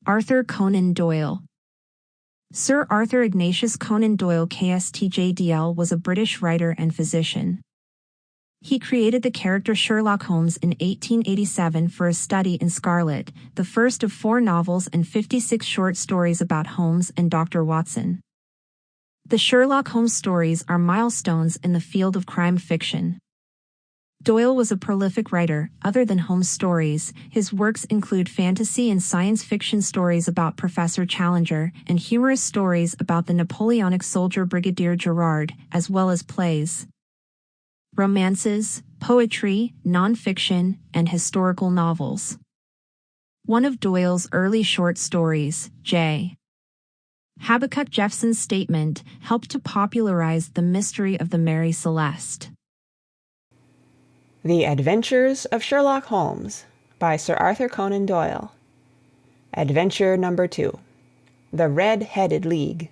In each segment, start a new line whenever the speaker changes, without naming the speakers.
Arthur Conan Doyle. Sir Arthur Ignatius Conan Doyle KSTJDL was a British writer and physician. He created the character Sherlock Holmes in 1887 for A Study in Scarlet, the first of 4 novels and 56 short stories about Holmes and Dr. Watson. The Sherlock Holmes stories are milestones in the field of crime fiction. Doyle was a prolific writer. Other than Holmes stories, his works include fantasy and science fiction stories about Professor Challenger and humorous stories about the Napoleonic soldier Brigadier Gerard, as well as plays, romances, poetry, non-fiction, and historical novels. One of Doyle's early short stories, J. Habakkuk Jeffson's Statement, helped to popularize the mystery of the Mary Celeste.
The Adventures of Sherlock Holmes by Sir Arthur Conan Doyle. Adventure number 2. The Red-Headed League.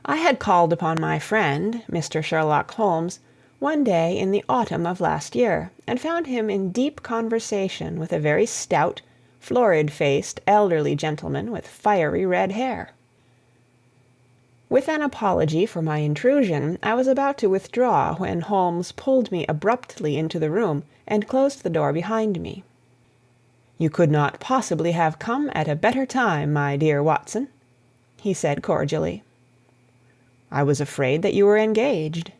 I had called upon my friend, Mr. Sherlock Holmes, one day in the autumn of last year, and found him in deep conversation with a very stout, florid-faced, elderly gentleman with fiery red hair. With an apology for my intrusion, I was about to withdraw when Holmes pulled me abruptly into the room and closed the door behind me. "You could not possibly have come at a better time, my dear Watson," he said cordially. "I was afraid that you were engaged."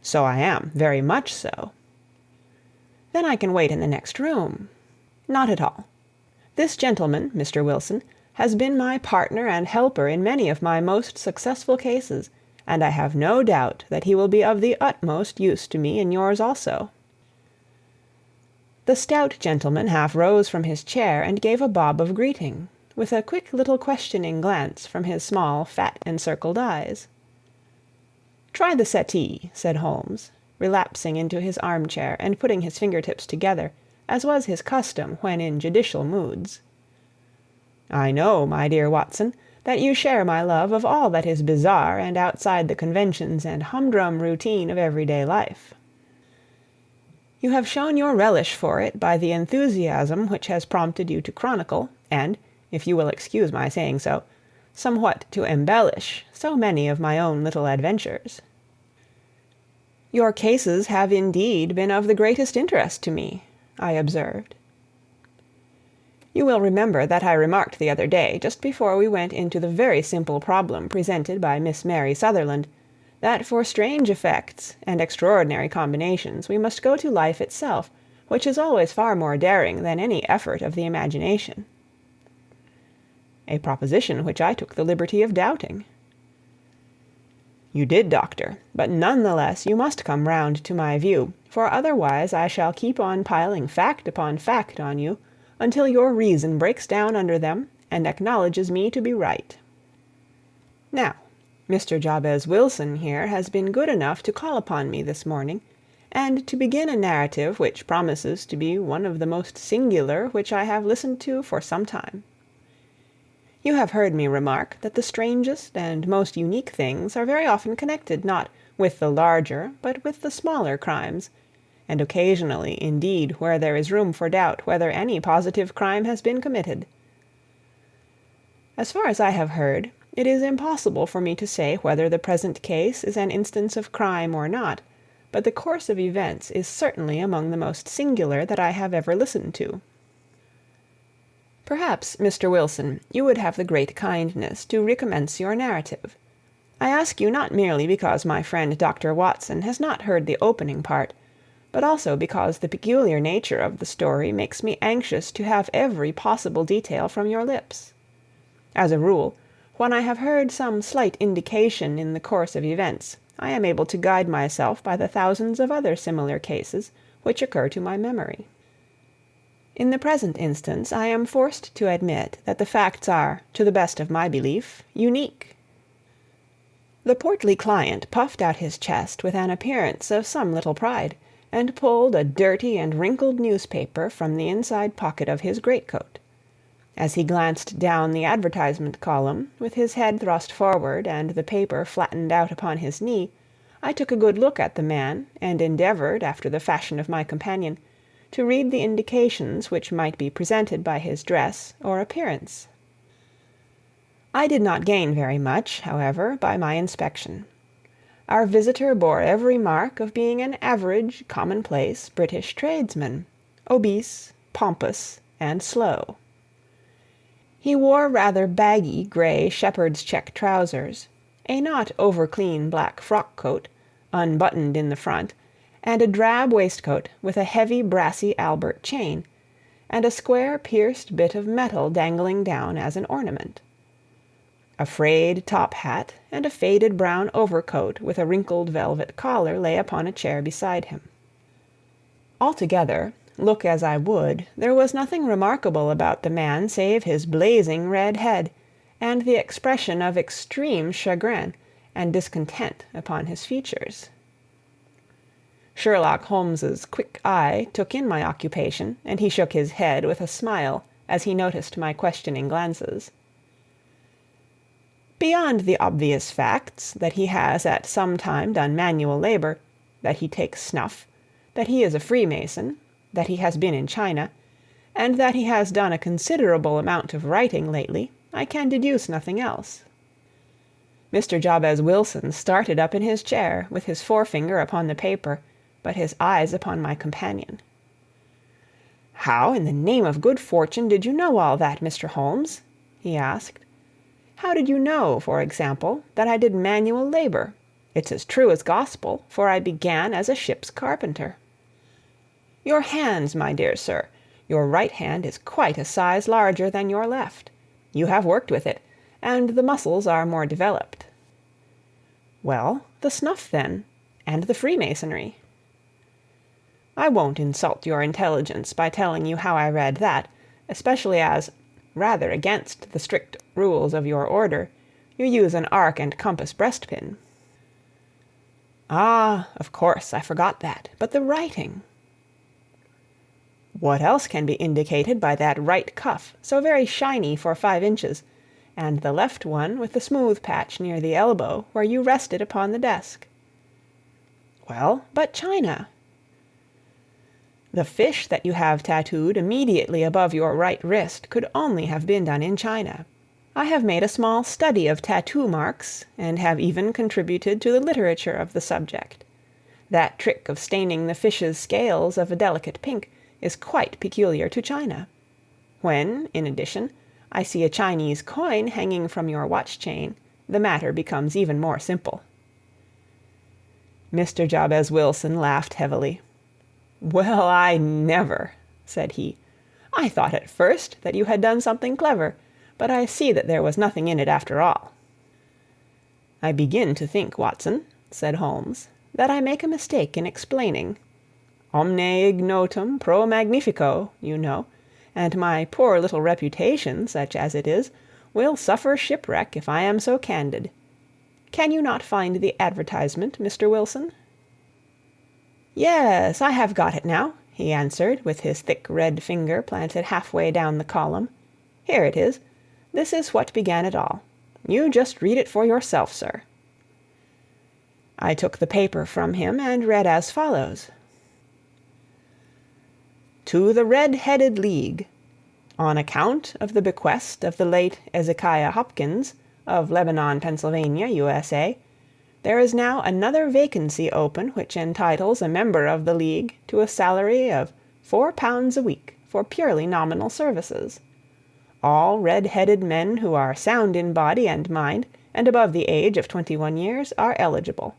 "So I am, very much so." "Then I can wait in the next room." "Not at all. This gentleman, Mr. Wilson, has been my partner and helper in many of my most successful cases, and I have no doubt that he will be of the utmost use to me in yours also." The stout gentleman half rose from his chair and gave a bob of greeting, with a quick little questioning glance from his small, fat, encircled eyes. "Try the settee," said Holmes, relapsing into his armchair and putting his fingertips together, as was his custom when in judicial moods. "I know, my dear Watson, that you share my love of all that is bizarre and outside the conventions and humdrum routine of everyday life. You have shown your relish for it by the enthusiasm which has prompted you to chronicle, and, if you will excuse my saying so, somewhat to embellish so many of my own little adventures. Your cases have indeed been of the greatest interest to me," I observed. You will remember that I remarked the other day, just before we went into the very simple problem presented by Miss Mary Sutherland, that for strange effects and extraordinary combinations we must go to life itself, which is always far more daring than any effort of the imagination. A proposition which I took the liberty of doubting. You did, Doctor, but none the less you must come round to my view, for otherwise I shall keep on piling fact upon fact on you, until your reason breaks down under them and acknowledges me to be right. Now, Mr. Jabez Wilson here has been good enough to call upon me this morning, and to begin a narrative which promises to be one of the most singular which I have listened to for some time. You have heard me remark that the strangest and most unique things are very often connected not with the larger but with the smaller crimes, and occasionally, indeed, where there is room for doubt whether any positive crime has been committed. As far as I have heard, it is impossible for me to say whether the present case is an instance of crime or not, but the course of events is certainly among the most singular that I have ever listened to. Perhaps, Mr. Wilson, you would have the great kindness to recommence your narrative. I ask you not merely because my friend Dr. Watson has not heard the opening part, but also because the peculiar nature of the story makes me anxious to have every possible detail from your lips. As a rule, when I have heard some slight indication in the course of events, I am able to guide myself by the thousands of other similar cases which occur to my memory. In the present instance, I am forced to admit that the facts are, to the best of my belief, unique. The portly client puffed out his chest with an appearance of some little pride, and pulled a dirty and wrinkled newspaper from the inside pocket of his greatcoat. As he glanced down the advertisement column, with his head thrust forward and the paper flattened out upon his knee, I took a good look at the man, and endeavoured, after the fashion of my companion, to read the indications which might be presented by his dress or appearance. I did not gain very much, however, by my inspection. Our visitor bore every mark of being an average, commonplace British tradesman, obese, pompous, and slow. He wore rather baggy grey shepherd's check trousers, a not over-clean black frock-coat, unbuttoned in the front, and a drab waistcoat with a heavy brassy Albert chain, and a square pierced bit of metal dangling down as an ornament. A frayed top hat and a faded brown overcoat with a wrinkled velvet collar lay upon a chair beside him. Altogether, look as I would, there was nothing remarkable about the man save his blazing red head, and the expression of extreme chagrin and discontent upon his features. Sherlock Holmes's quick eye took in my occupation, and he shook his head with a smile as he noticed my questioning glances. Beyond the obvious facts that he has at some time done manual labor, that he takes snuff, that he is a Freemason, that he has been in China, and that he has done a considerable amount of writing lately, I can deduce nothing else. Mr. Jabez Wilson started up in his chair, with his forefinger upon the paper, but his eyes upon my companion. "How, in the name of good fortune, did you know all that, Mr. Holmes?" he asked. "How did you know, for example, that I did manual labor? It's as true as gospel, for I began as a ship's carpenter." "Your hands, my dear sir. Your right hand is quite a size larger than your left. You have worked with it, and the muscles are more developed." "Well, the snuff, then, and the Freemasonry." "I won't insult your intelligence by telling you how I read that, especially as, rather against the strict rules of your order, you use an arc and compass breastpin." "Ah, of course, I forgot that. But the writing?" "What else can be indicated by that right cuff, so very shiny for 5 inches, and the left one with the smooth patch near the elbow where you rested upon the desk?" "Well, but China?" "The fish that you have tattooed immediately above your right wrist could only have been done in China. I have made a small study of tattoo marks, and have even contributed to the literature of the subject. That trick of staining the fish's scales of a delicate pink is quite peculiar to China. When, in addition, I see a Chinese coin hanging from your watch-chain, the matter becomes even more simple." Mr. Jabez Wilson laughed heavily. "Well, I never," said he. "I thought at first that you had done something clever, but I see that there was nothing in it after all." "I begin to think, Watson," said Holmes, "that I make a mistake in explaining. Omne ignotum pro magnifico, you know, and my poor little reputation, such as it is, will suffer shipwreck if I am so candid. Can you not find the advertisement, Mr. Wilson?" "Yes, I have got it now," he answered, with his thick red finger planted halfway down the column. "Here it is. This is what began it all. You just read it for yourself, sir." I took the paper from him and read as follows: "To the Red-Headed League. On account of the bequest of the late Ezekiah Hopkins, of Lebanon, Pennsylvania, USA, there is now another vacancy open which entitles a member of the League to a salary of £4 a week for purely nominal services. All red-headed men who are sound in body and mind and above the age of 21 years are eligible.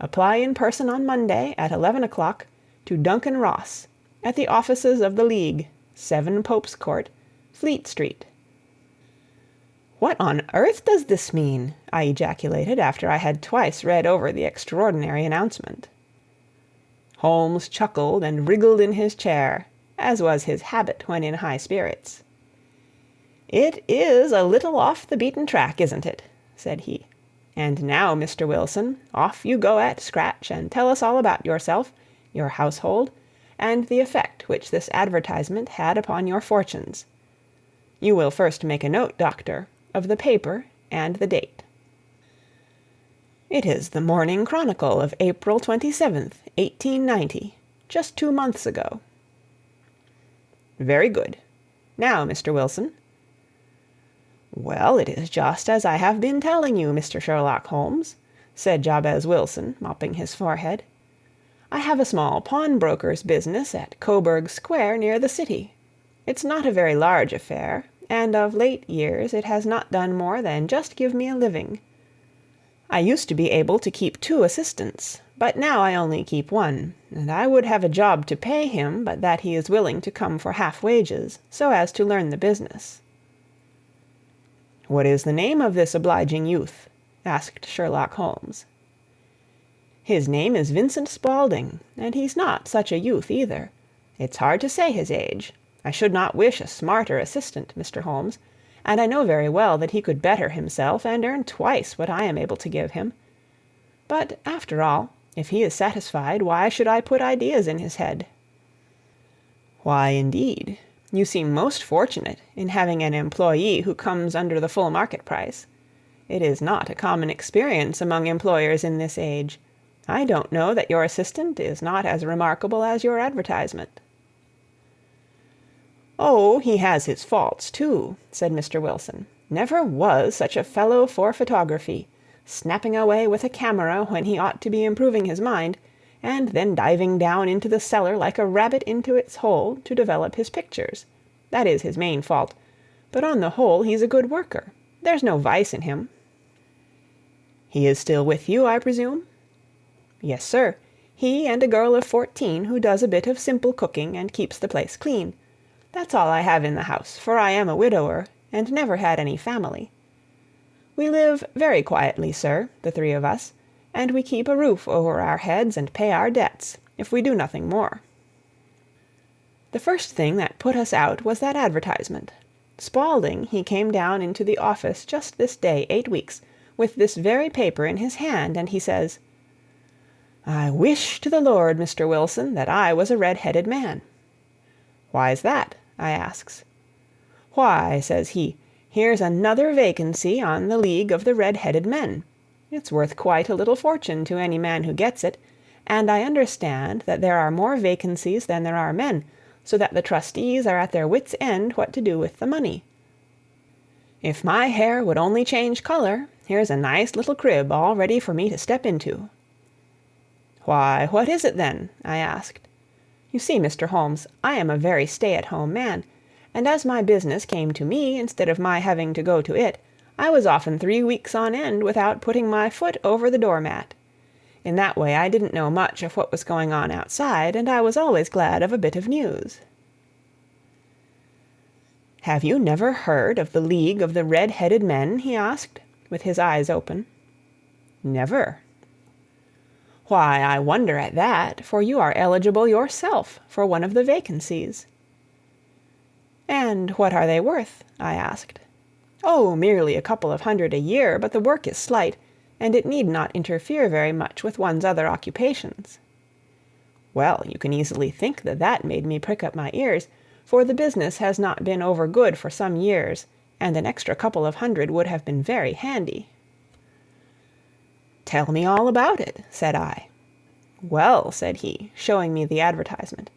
Apply in person on Monday at 11 o'clock to Duncan Ross, at the offices of the League, 7 Pope's Court, Fleet Street." "What on earth does this mean?" I ejaculated after I had twice read over the extraordinary announcement. Holmes chuckled and wriggled in his chair, as was his habit when in high spirits. "It is a little off the beaten track, isn't it?" said he. "And now, Mr. Wilson, off you go at scratch and tell us all about yourself, your household, and the effect which this advertisement had upon your fortunes. You will first make a note, Doctor, of the paper and the date." "It is the Morning Chronicle of April 27th, 1890, just 2 months ago." Very good. Now, Mr. Wilson." "Well, it is just as I have been telling you, Mr. Sherlock Holmes," said Jabez Wilson, mopping his forehead. "I have a small pawnbroker's business at Coburg Square near the city. It's not a very large affair, and of late years it has not done more than just give me a living. I used to be able to keep 2 assistants, but now I only keep 1, and I would have a job to pay him but that he is willing to come for half wages, so as to learn the business." "What is the name of this obliging youth?" asked Sherlock Holmes. "His name is Vincent Spaulding, and he's not such a youth either. It's hard to say his age. I should not wish a smarter assistant, Mr. Holmes, and I know very well that he could better himself and earn twice what I am able to give him. But, after all, if he is satisfied, why should I put ideas in his head?" "Why, indeed? You seem most fortunate in having an employee who comes under the full market price. It is not a common experience among employers in this age. I don't know that your assistant is not as remarkable as your advertisement." "Oh, he has his faults, too," said Mr. Wilson. "Never was such a fellow for photography, snapping away with a camera when he ought to be improving his mind, and then diving down into the cellar like a rabbit into its hole to develop his pictures. That is his main fault, but on the whole he's a good worker. There's no vice in him." "He is still with you, I presume?" "Yes, sir. He and a girl of 14 who does a bit of simple cooking and keeps the place clean. That's all I have in the house, for I am a widower, and never had any family. We live very quietly, sir, the 3 of us, and we keep a roof over our heads and pay our debts, if we do nothing more." The first thing that put us out was that advertisement. Spaulding, he came down into the office just this day 8 weeks, with this very paper in his hand, and he says, "I wish to the Lord, Mr. Wilson, that I was a red-headed man." "Why's that?" I asks. "Why," says he, "here's another vacancy on the League of the Red-Headed Men. It's worth quite a little fortune to any man who gets it, and I understand that there are more vacancies than there are men, so that the trustees are at their wits' end what to do with the money. If my hair would only change color, here's a nice little crib all ready for me to step into." "Why, what is it then?" I asked. You see, Mr. Holmes, I am a very stay-at-home man, and as my business came to me instead of my having to go to it, I was often 3 weeks on end without putting my foot over the doormat. In that way I didn't know much of what was going on outside, and I was always glad of a bit of news." "Have you never heard of the League of the Red-Headed Men?" he asked, with his eyes open. "Never." "Why, I wonder at that, for you are eligible yourself for one of the vacancies." "And what are they worth?" I asked. "Oh, merely a couple of hundred a year, but the work is slight, and it need not interfere very much with one's other occupations." Well, you can easily think that that made me prick up my ears, for the business has not been over good for some years, and an extra couple of hundred would have been very handy. "Tell me all about it," said I. "Well," said he, showing me the advertisement,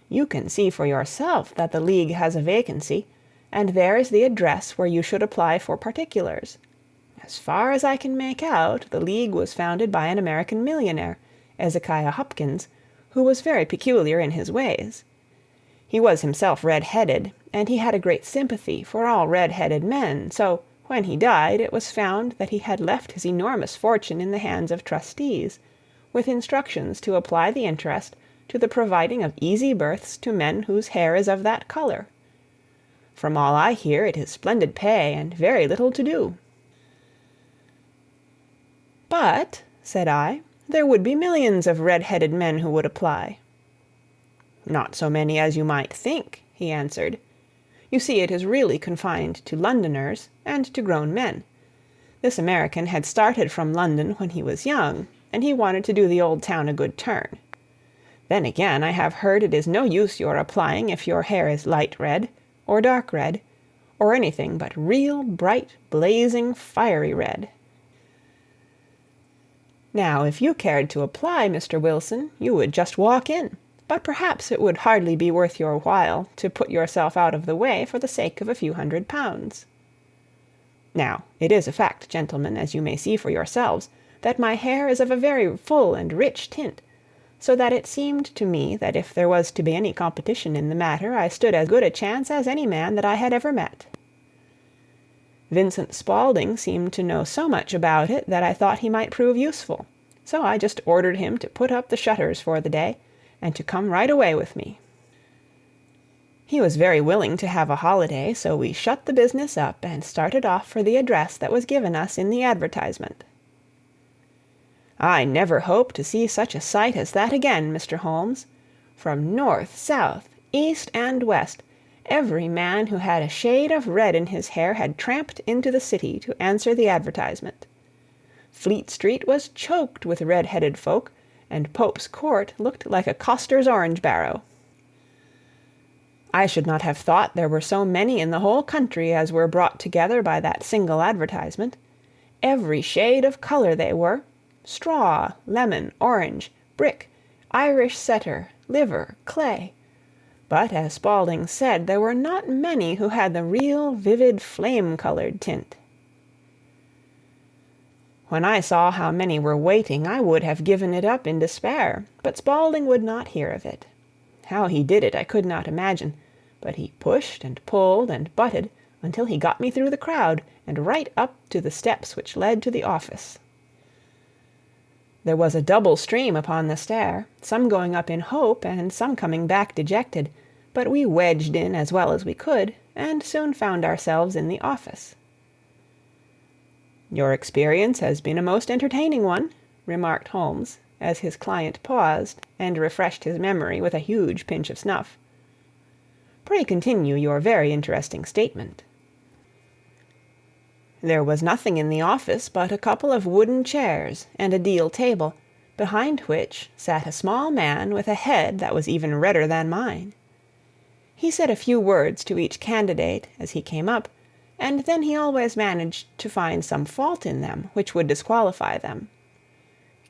"you can see for yourself that the League has a vacancy, and there is the address where you should apply for particulars. As far as I can make out, the League was founded by an American millionaire, Ezekiah Hopkins, who was very peculiar in his ways. He was himself red-headed, and he had a great sympathy for all red-headed men, so when he died it was found that he had left his enormous fortune in the hands of trustees, with instructions to apply the interest to the providing of easy berths to men whose hair is of that color. From all I hear, it is splendid pay and very little to do." "But," said I, "there would be millions of red-headed men who would apply." "Not so many as you might think," he answered. "You see, it is really confined to Londoners and to grown men. This American had started from London when he was young, and he wanted to do the old town a good turn. Then again, I have heard it is no use your applying if your hair is light red, or dark red, or anything but real bright, blazing, fiery red. Now, if you cared to apply, Mr. Wilson, you would just walk in, but perhaps it would hardly be worth your while to put yourself out of the way for the sake of a few £100. Now, it is a fact, gentlemen, as you may see for yourselves, that my hair is of a very full and rich tint, so that it seemed to me that if there was to be any competition in the matter, I stood as good a chance as any man that I had ever met. Vincent Spaulding seemed to know so much about it that I thought he might prove useful, so I just ordered him to put up the shutters for the day, and to come right away with me. He was very willing to have a holiday, so we shut the business up and started off for the address that was given us in the advertisement. I never hope to see such a sight as that again, Mr. Holmes. From north, south, east, and west, every man who had a shade of red in his hair had tramped into the city to answer the advertisement. Fleet Street was choked with red-headed folk, and Pope's Court looked like a coster's orange barrow. I should not have thought there were so many in the whole country as were brought together by that single advertisement. Every shade of colour they were: straw, lemon, orange, brick, Irish setter, liver, clay. But, as Spaulding said, there were not many who had the real vivid flame-coloured tint. When I saw how many were waiting, I would have given it up in despair, but Spaulding would not hear of it. How he did it I could not imagine, but he pushed and pulled and butted until he got me through the crowd and right up to the steps which led to the office. There was a double stream upon the stair, some going up in hope and some coming back dejected, but we wedged in as well as we could, and soon found ourselves in the office. "Your experience has been a most entertaining one," remarked Holmes, as his client paused and refreshed his memory with a huge pinch of snuff. "Pray continue your very interesting statement." There was nothing in the office but a couple of wooden chairs and a deal table, behind which sat a small man with a head that was even redder than mine. He said a few words to each candidate as he came up, and then he always managed to find some fault in them which would disqualify them.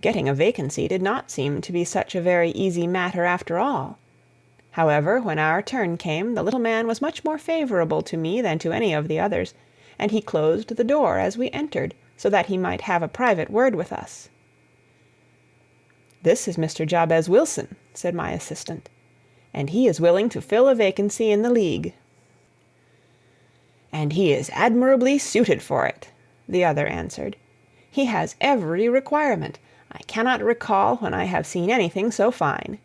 Getting a vacancy did not seem to be such a very easy matter after all. However, when our turn came, the little man was much more favourable to me than to any of the others, and he closed the door as we entered, so that he might have a private word with us. "This is Mr. Jabez Wilson," said my assistant, "and he is willing to fill a vacancy in the League." "And he is admirably suited for it," the other answered. "He has every requirement. I cannot recall when I have seen anything so fine."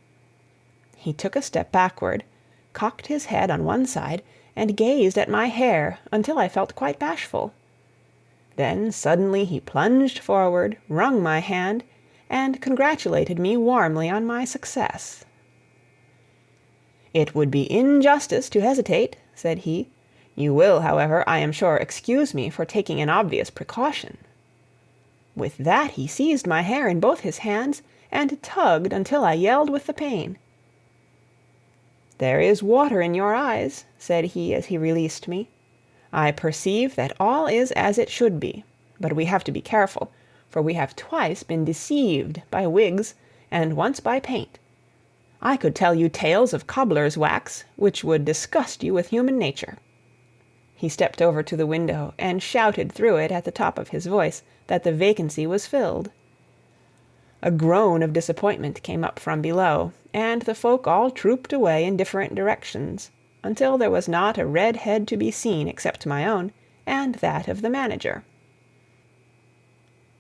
He took a step backward, cocked his head on one side, and gazed at my hair until I felt quite bashful. Then suddenly he plunged forward, wrung my hand, and congratulated me warmly on my success. "It would be injustice to hesitate," said he. "You will, however, I am sure, excuse me for taking an obvious precaution." With that he seized my hair in both his hands and tugged until I yelled with the pain. "There is water in your eyes," said he as he released me. "I perceive that all is as it should be, but we have to be careful, for we have twice been deceived by wigs and once by paint. I could tell you tales of cobbler's wax which would disgust you with human nature." He stepped over to the window and shouted through it at the top of his voice that the vacancy was filled. A groan of disappointment came up from below, and the folk all trooped away in different directions, until there was not a red head to be seen except my own, and that of the manager.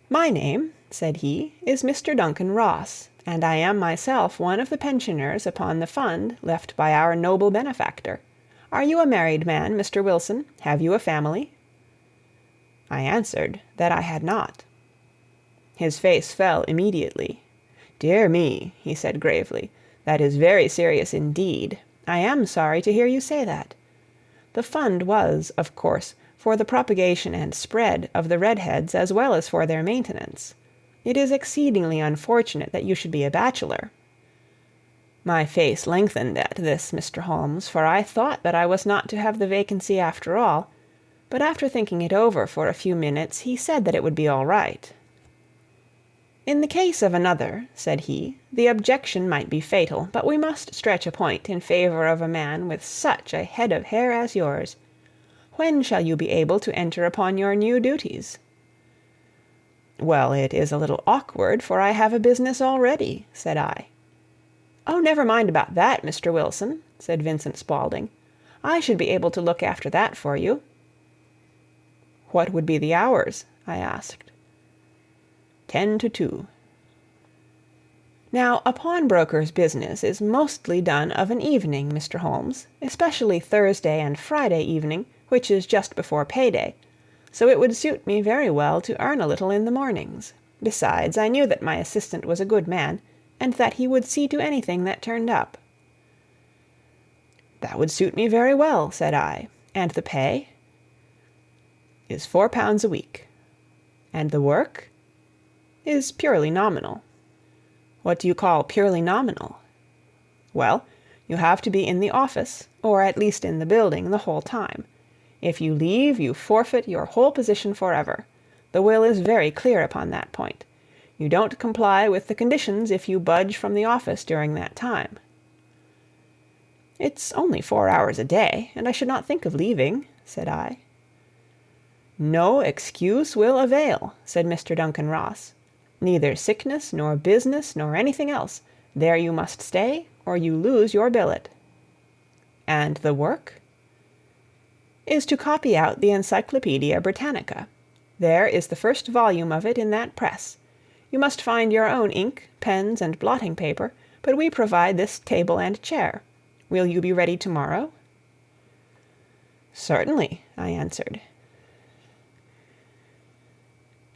"My name," said he, "is Mr. Duncan Ross, and I am myself one of the pensioners upon the fund left by our noble benefactor. Are you a married man, Mr. Wilson? Have you a family?" I answered that I had not. His face fell immediately. "Dear me," he said gravely, "that is very serious indeed. I am sorry to hear you say that. The fund was, of course, for the propagation and spread of the redheads as well as for their maintenance. It is exceedingly unfortunate that you should be a bachelor." My face lengthened at this, Mr. Holmes, for I thought that I was not to have the vacancy after all, but after thinking it over for a few minutes he said that it would be all right. "In the case of another," said he, "the objection might be fatal, but we must stretch a point in favor of a man with such a head of hair as yours. When shall you be able to enter upon your new duties?" "Well, it is a little awkward, for I have a business already," said I. "Oh, never mind about that, Mr. Wilson," said Vincent Spaulding. "I should be able to look after that for you." "What would be the hours?" I asked. 10 to 2. Now, a pawnbroker's business is mostly done of an evening, Mr. Holmes, especially Thursday and Friday evening, which is just before payday, so it would suit me very well to earn a little in the mornings. Besides, I knew that my assistant was a good man, and that he would see to anything that turned up. "That would suit me very well," said I. "And the pay?" "Is £4 a week." "And the work?" "Is purely nominal." "What do you call purely nominal?" "Well, you have to be in the office, or at least in the building, the whole time. If you leave, you forfeit your whole position forever. The will is very clear upon that point. You don't comply with the conditions if you budge from the office during that time." "It's only 4 hours a day, and I should not think of leaving," said I. "No excuse will avail," said Mr. Duncan Ross. "Neither sickness, nor business, nor anything else. There you must stay, or you lose your billet." "And the work?" "Is to copy out the Encyclopaedia Britannica. There is the first volume of it in that press. You must find your own ink, pens, and blotting paper, but we provide this table and chair. Will you be ready tomorrow?" "Certainly," I answered.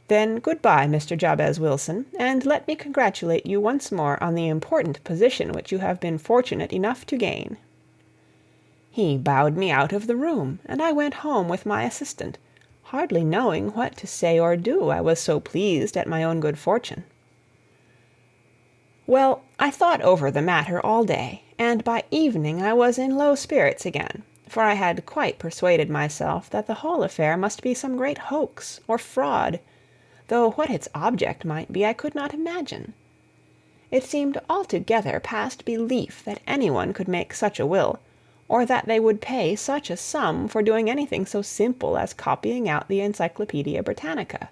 "Then good-bye, Mr. Jabez Wilson, and let me congratulate you once more on the important position which you have been fortunate enough to gain." He bowed me out of the room, and I went home with my assistant, hardly knowing what to say or do, I was so pleased at my own good fortune. Well, I thought over the matter all day, and by evening I was in low spirits again, for I had quite persuaded myself that the whole affair must be some great hoax or fraud, though what its object might be I could not imagine. It seemed altogether past belief that anyone could make such a will, or that they would pay such a sum for doing anything so simple as copying out the Encyclopaedia Britannica.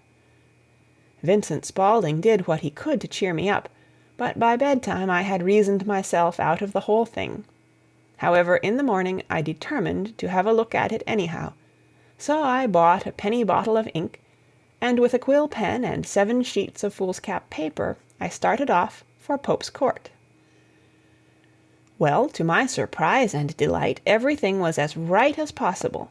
Vincent Spaulding did what he could to cheer me up, but by bedtime I had reasoned myself out of the whole thing. However, in the morning I determined to have a look at it anyhow, so I bought a penny bottle of ink, and with a quill pen and 7 sheets of foolscap paper I started off for Pope's Court. Well, to my surprise and delight, everything was as right as possible.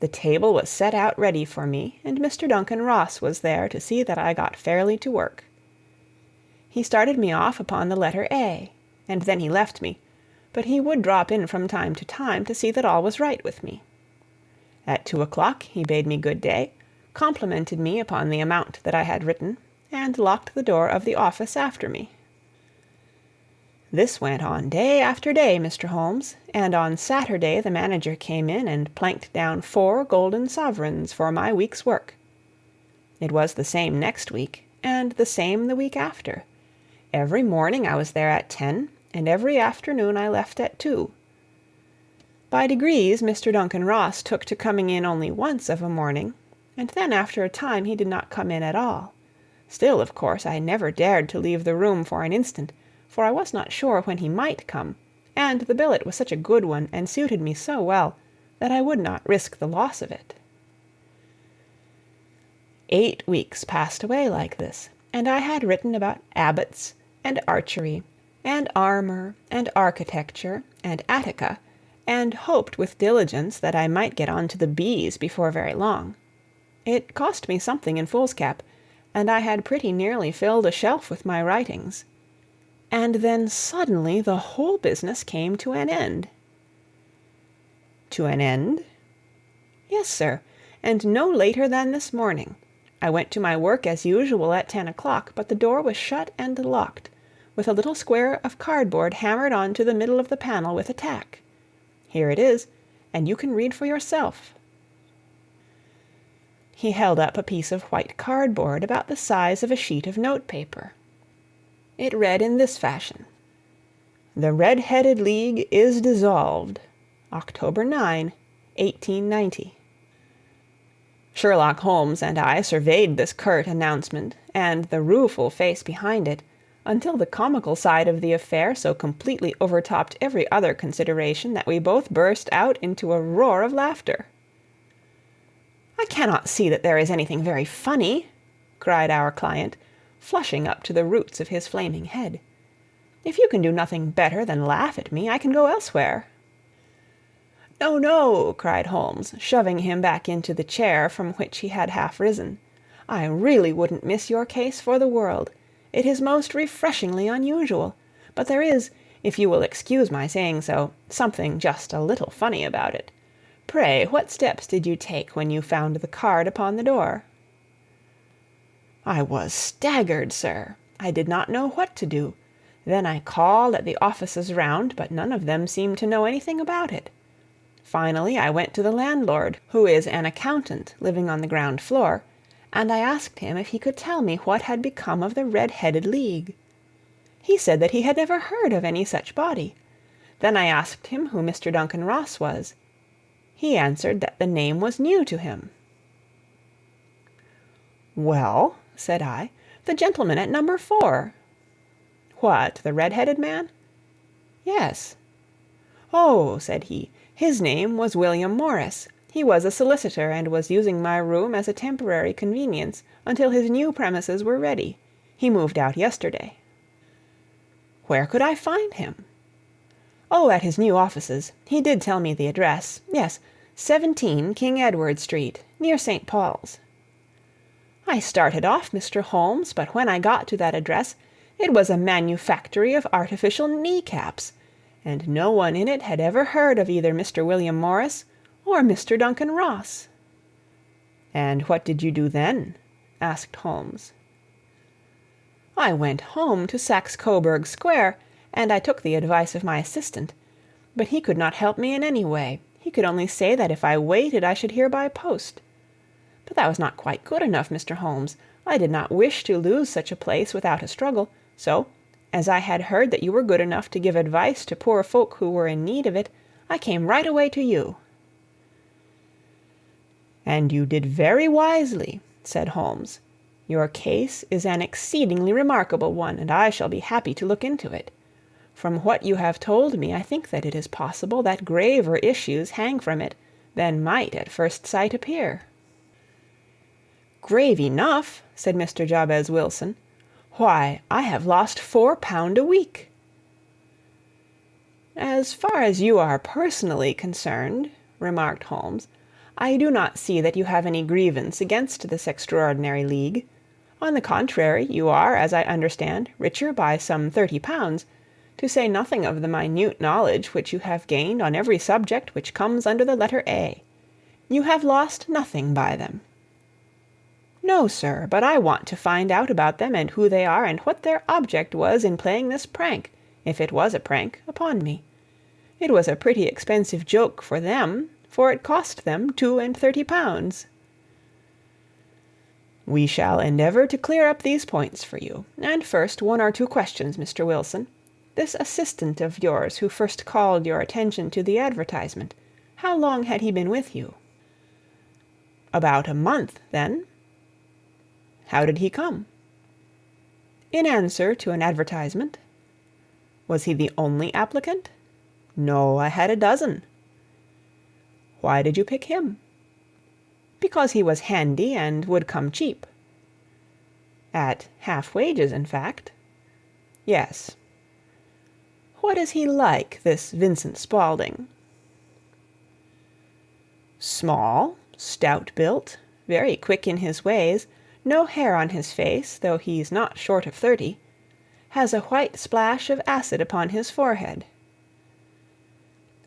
The table was set out ready for me, and Mr. Duncan Ross was there to see that I got fairly to work. He started me off upon the letter A, and then he left me, but he would drop in from time to time to see that all was right with me. At 2 o'clock he bade me good day, complimented me upon the amount that I had written, and locked the door of the office after me. This went on day after day, Mr. Holmes, and on Saturday the manager came in and planked down 4 golden sovereigns for my week's work. It was the same next week, and the same the week after. Every morning I was there at 10, and every afternoon I left at 2. By degrees Mr. Duncan Ross took to coming in only once of a morning, and then after a time he did not come in at all. Still, of course, I never dared to leave the room for an instant, for I was not sure when he might come, and the billet was such a good one and suited me so well that I would not risk the loss of it. 8 weeks passed away like this, and I had written about abbots, and archery, and armour, and architecture, and Attica, and hoped with diligence that I might get on to the bees before very long. It cost me something in foolscap, and I had pretty nearly filled a shelf with my writings. And then suddenly the whole business came to an end. To an end? Yes, sir, and no later than this morning. I went to my work as usual at 10 o'clock, but the door was shut and locked, with a little square of cardboard hammered on to the middle of the panel with a tack. Here it is, and you can read for yourself. He held up a piece of white cardboard about the size of a sheet of notepaper, It read in this fashion: "The Red-Headed League is dissolved. October 9, 1890." Sherlock Holmes and I surveyed this curt announcement, and the rueful face behind it, until the comical side of the affair so completely overtopped every other consideration that we both burst out into a roar of laughter. "I cannot see that there is anything very funny," cried our client, flushing up to the roots of his flaming head. "If you can do nothing better than laugh at me, I can go elsewhere." "No, no," cried Holmes, shoving him back into the chair from which he had half risen. "I really wouldn't miss your case for the world. It is most refreshingly unusual. But there is, if you will excuse my saying so, something just a little funny about it. Pray, what steps did you take when you found the card upon the door?" "I was staggered, sir. I did not know what to do. Then I called at the offices round, but none of them seemed to know anything about it. Finally, I went to the landlord, who is an accountant living on the ground floor, and I asked him if he could tell me what had become of the Red-Headed League. He said that he had never heard of any such body. Then I asked him who Mr. Duncan Ross was. He answered that the name was new to him." "Well," said I, "the gentleman at number 4. "What, the red-headed man?" "Yes." "Oh," said he, "his name was William Morris. He was a solicitor, and was using my room as a temporary convenience until his new premises were ready. He moved out yesterday." "Where could I find him?" "Oh, at his new offices. He did tell me the address. Yes, 17 King Edward Street, near St. Paul's." "I started off, Mr. Holmes, but when I got to that address, it was a manufactory of artificial knee-caps, and no one in it had ever heard of either Mr. William Morris or Mr. Duncan Ross." "And what did you do then?" asked Holmes. "I went home to Saxe-Coburg Square, and I took the advice of my assistant. But he could not help me in any way. He could only say that if I waited I should hear by post. But that was not quite good enough, Mr. Holmes. I did not wish to lose such a place without a struggle, so, as I had heard that you were good enough to give advice to poor folk who were in need of it, I came right away to you." "And you did very wisely," said Holmes. "Your case is an exceedingly remarkable one, and I shall be happy to look into it. From what you have told me, I think that it is possible that graver issues hang from it than might at first sight appear." "Grave enough," said Mr. Jabez Wilson. "Why, I have lost £4 a week." "As far as you are personally concerned," remarked Holmes, "I do not see that you have any grievance against this extraordinary league. On the contrary, you are, as I understand, richer by some £30, to say nothing of the minute knowledge which you have gained on every subject which comes under the letter A. You have lost nothing by them." "No, sir, but I want to find out about them, and who they are, and what their object was in playing this prank, if it was a prank, upon me. It was a pretty expensive joke for them, for it cost them £32. "We shall endeavor to clear up these points for you. And first, 1 or 2 questions, Mr. Wilson. This assistant of yours who first called your attention to the advertisement, how long had he been with you?" "About a month, then." "How did he come?" "In answer to an advertisement." "Was he the only applicant?" "No, I had a dozen." "Why did you pick him?" "Because he was handy and would come cheap." "At half wages, in fact?" "Yes." "What is he like, this Vincent Spaulding?" "Small, stout-built, very quick in his ways, no hair on his face, though he's not short of 30, has a white splash of acid upon his forehead."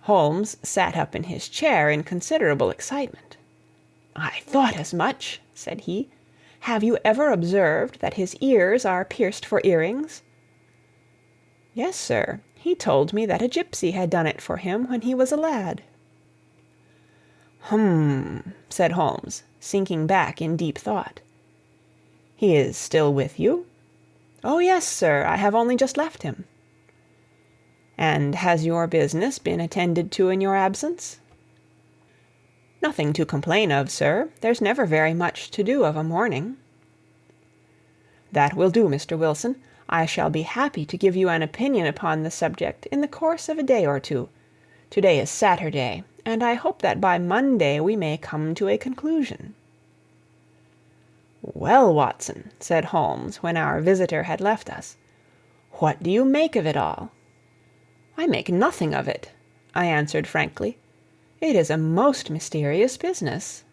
Holmes sat up in his chair in considerable excitement. "I thought as much," said he. "Have you ever observed that his ears are pierced for earrings?" "Yes, sir. He told me that a gypsy had done it for him when he was a lad." "Hum," said Holmes, sinking back in deep thought. "He is still with you?" "Oh, yes, sir, I have only just left him." "And has your business been attended to in your absence?" "Nothing to complain of, sir. There's never very much to do of a morning." "That will do, Mr. Wilson. I shall be happy to give you an opinion upon the subject in the course of a day or two. To-day is Saturday, and I hope that by Monday we may come to a conclusion." "Well, Watson," said Holmes, when our visitor had left us, "what do you make of it all?" "I make nothing of it," I answered frankly. "It is a most mysterious business."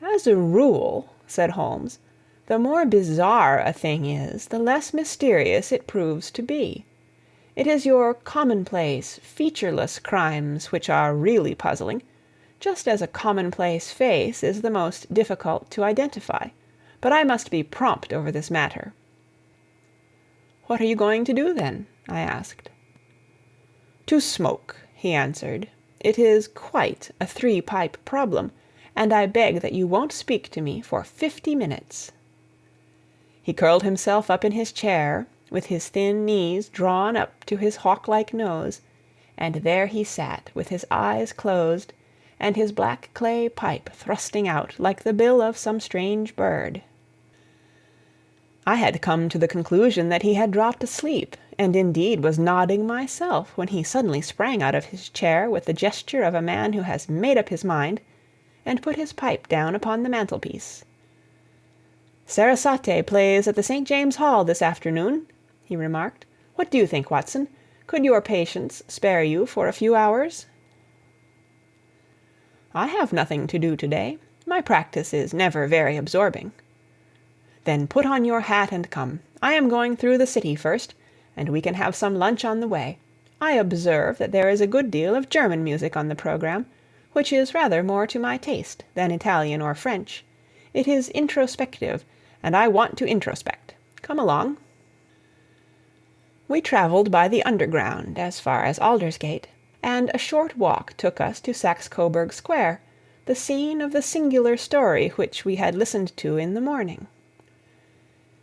"As a rule," said Holmes, "the more bizarre a thing is, the less mysterious it proves to be. It is your commonplace, featureless crimes which are really puzzling, just as a commonplace face is the most difficult to identify. But I must be prompt over this matter." "What are you going to do, then?" I asked. "To smoke," he answered. "It is quite a three-pipe problem, and I beg that you won't speak to me for 50 minutes." He curled himself up in his chair, with his thin knees drawn up to his hawk-like nose, and there he sat with his eyes closed, and his black clay pipe thrusting out like the bill of some strange bird. I had come to the conclusion that he had dropped asleep, and indeed was nodding myself, when he suddenly sprang out of his chair with the gesture of a man who has made up his mind, and put his pipe down upon the mantelpiece. "Sarasate plays at the St. James Hall this afternoon," he remarked. "What do you think, Watson? Could your patients spare you for a few hours?" "I have nothing to do to-day. My practice is never very absorbing." "Then put on your hat and come. I am going through the city first, and we can have some lunch on the way. I observe that there is a good deal of German music on the programme, which is rather more to my taste than Italian or French. It is introspective, and I want to introspect. Come along." We travelled by the Underground as far as Aldersgate, and a short walk took us to Saxe-Coburg Square, the scene of the singular story which we had listened to in the morning.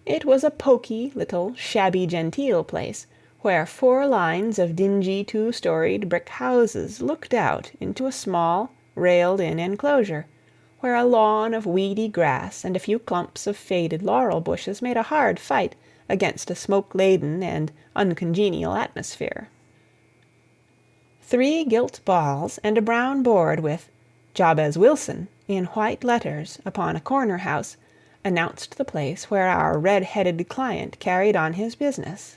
It was a poky, little, shabby-genteel place, where 4 lines of dingy 2-storied brick houses looked out into a small, railed-in enclosure, where a lawn of weedy grass and a few clumps of faded laurel bushes made a hard fight against a smoke-laden and uncongenial atmosphere. 3 gilt balls and a brown board with "Jabez Wilson" in white letters upon a corner house announced the place where our red-headed client carried on his business.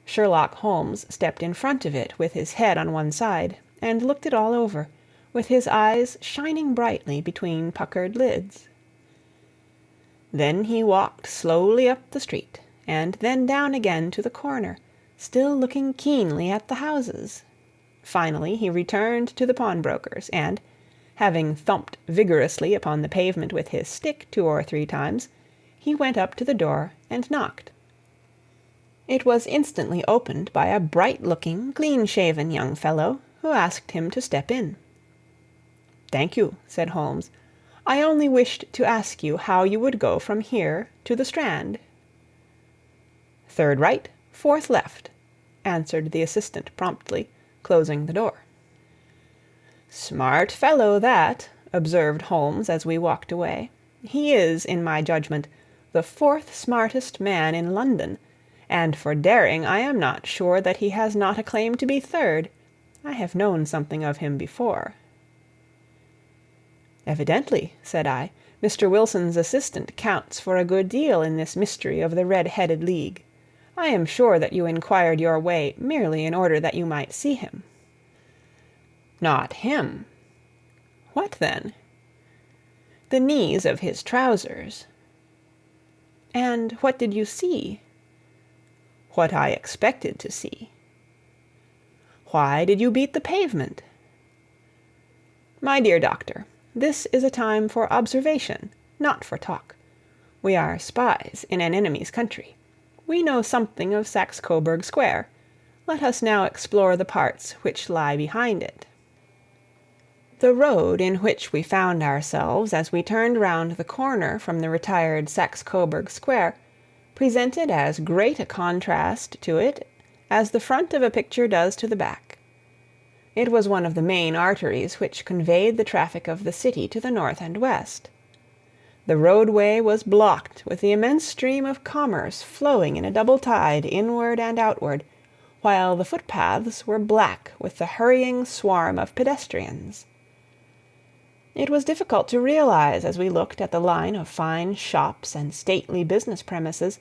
Sherlock Holmes stepped in front of it with his head on one side, and looked it all over, with his eyes shining brightly between puckered lids. Then he walked slowly up the street, and then down again to the corner, still looking keenly at the houses. Finally he returned to the pawnbroker's, and, having thumped vigorously upon the pavement with his stick 2 or 3 times, he went up to the door and knocked. It was instantly opened by a bright-looking, clean-shaven young fellow, who asked him to step in. "Thank you," said Holmes. "I only wished to ask you how you would go from here to the Strand." "Third right, fourth left," answered the assistant promptly, closing the door. "Smart fellow, that," observed Holmes as we walked away. "He is, in my judgment, the 4th smartest man in London, and for daring I am not sure that he has not a claim to be 3rd. I have known something of him before." "Evidently," said I, "Mr. Wilson's assistant counts for a good deal in this mystery of the Red-Headed League. I am sure that you inquired your way merely in order that you might see him." "Not him." "What then?" "The knees of his trousers." "And what did you see?" "What I expected to see." "Why did you beat the pavement?" "My dear doctor, this is a time for observation, not for talk. We are spies in an enemy's country. We know something of Saxe-Coburg Square. Let us now explore the parts which lie behind it." The road in which we found ourselves as we turned round the corner from the retired Saxe-Coburg Square presented as great a contrast to it as the front of a picture does to the back. It was one of the main arteries which conveyed the traffic of the city to the north and west. The roadway was blocked with the immense stream of commerce flowing in a double tide inward and outward, while the footpaths were black with the hurrying swarm of pedestrians. It was difficult to realize, as we looked at the line of fine shops and stately business premises,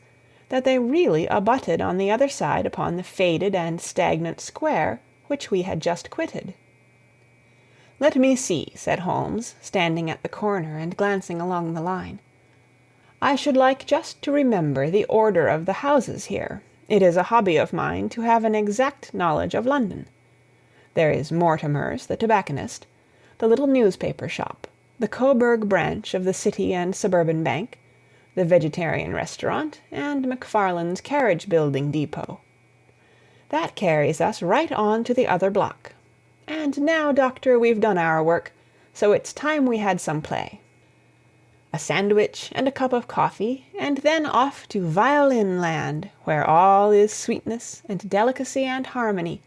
that they really abutted on the other side upon the faded and stagnant square which we had just quitted. "Let me see," said Holmes, standing at the corner and glancing along the line. "I should like just to remember the order of the houses here. It is a hobby of mine to have an exact knowledge of London. There is Mortimer's, the tobacconist, the little newspaper shop, the Coburg branch of the City and Suburban Bank, the Vegetarian Restaurant, and McFarland's carriage building depot. That carries us right on to the other block. And now, Doctor, we've done our work, so it's time we had some play. A sandwich and a cup of coffee, and then off to violin land, where all is sweetness and delicacy and harmony,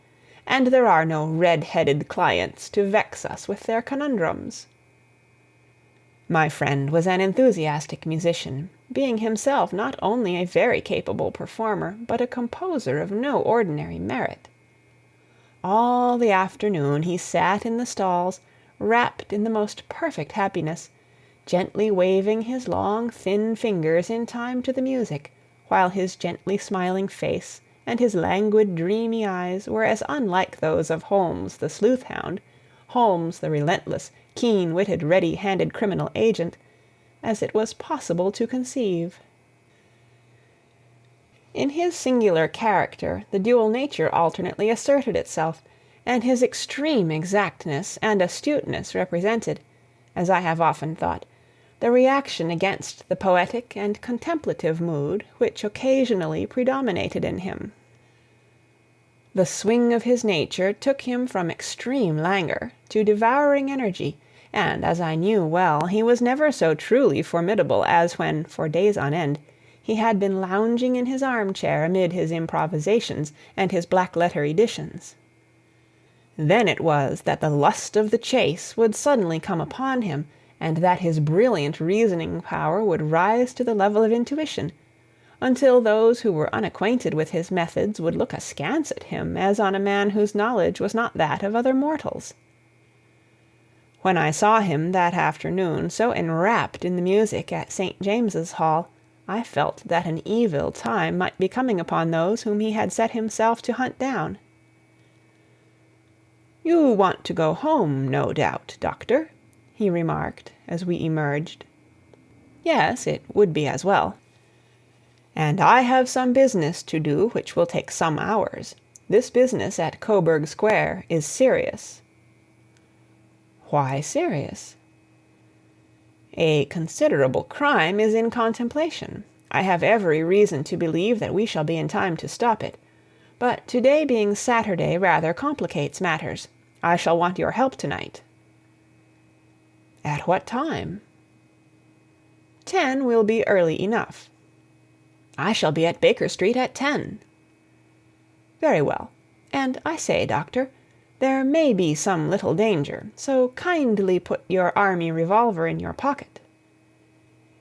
and there are no red-headed clients to vex us with their conundrums." My friend was an enthusiastic musician, being himself not only a very capable performer, but a composer of no ordinary merit. All the afternoon he sat in the stalls, wrapped in the most perfect happiness, gently waving his long, thin fingers in time to the music, while his gently smiling face and his languid, dreamy eyes were as unlike those of Holmes the sleuth-hound, Holmes the relentless, keen-witted, ready-handed criminal agent, as it was possible to conceive. In his singular character the dual nature alternately asserted itself, and his extreme exactness and astuteness represented, as I have often thought, the reaction against the poetic and contemplative mood which occasionally predominated in him. The swing of his nature took him from extreme languor to devouring energy, and, as I knew well, he was never so truly formidable as when, for days on end, he had been lounging in his armchair amid his improvisations and his black-letter editions. Then it was that the lust of the chase would suddenly come upon him, and that his brilliant reasoning power would rise to the level of intuition, until those who were unacquainted with his methods would look askance at him as on a man whose knowledge was not that of other mortals. When I saw him that afternoon so enwrapped in the music at St. James's Hall, I felt that an evil time might be coming upon those whom he had set himself to hunt down. "You want to go home, no doubt, Doctor," he remarked as we emerged. "Yes, it would be as well." "And I have some business to do which will take some hours. This business at Coburg Square is serious." "Why serious?" "A considerable crime is in contemplation. I have every reason to believe that we shall be in time to stop it. But today being Saturday rather complicates matters. I shall want your help tonight." "At what time?" 10 will be early enough." "I shall be at Baker Street at 10." "Very well. And I say, Doctor, there may be some little danger, so kindly put your army revolver in your pocket."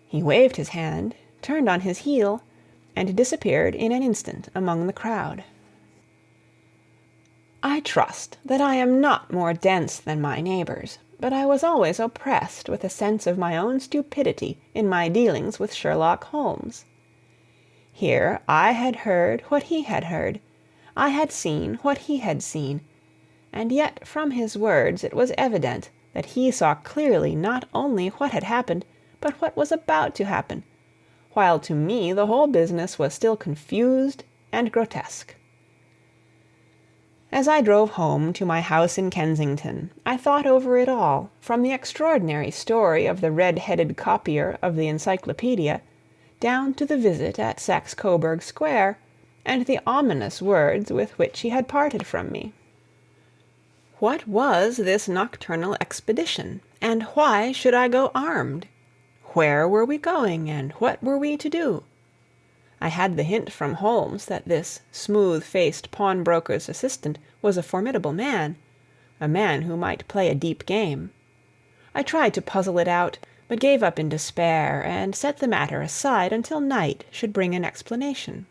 He waved his hand, turned on his heel, and disappeared in an instant among the crowd. I trust that I am not more dense than my neighbors, but I was always oppressed with a sense of my own stupidity in my dealings with Sherlock Holmes. Here I had heard what he had heard, I had seen what he had seen, and yet from his words it was evident that he saw clearly not only what had happened, but what was about to happen, while to me the whole business was still confused and grotesque. As I drove home to my house in Kensington, I thought over it all, from the extraordinary story of the red-headed copier of the Encyclopedia, down to the visit at Saxe-Coburg Square, and the ominous words with which he had parted from me. What was this nocturnal expedition, and why should I go armed? Where were we going, and what were we to do? I had the hint from Holmes that this smooth-faced pawnbroker's assistant was a formidable man, a man who might play a deep game. I tried to puzzle it out, but gave up in despair, and set the matter aside until night should bring an explanation.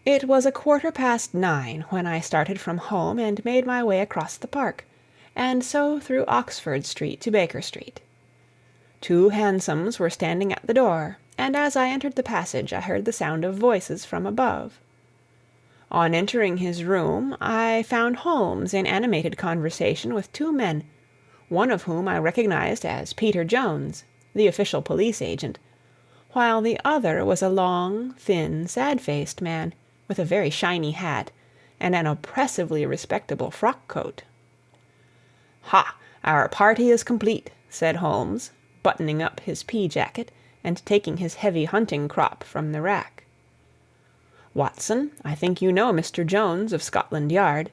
It was 9:15 when I started from home and made my way across the park, and so through Oxford Street to Baker Street. 2 hansoms were standing at the door, and as I entered the passage I heard the sound of voices from above. On entering his room, I found Holmes in animated conversation with 2 men, one of whom I recognized as Peter Jones, the official police agent, while the other was a long, thin, sad-faced man, with a very shiny hat, and an oppressively respectable frock-coat. "Ha! Our party is complete," said Holmes, buttoning up his pea-jacket, and taking his heavy hunting crop from the rack. "Watson, I think you know Mr. Jones of Scotland Yard.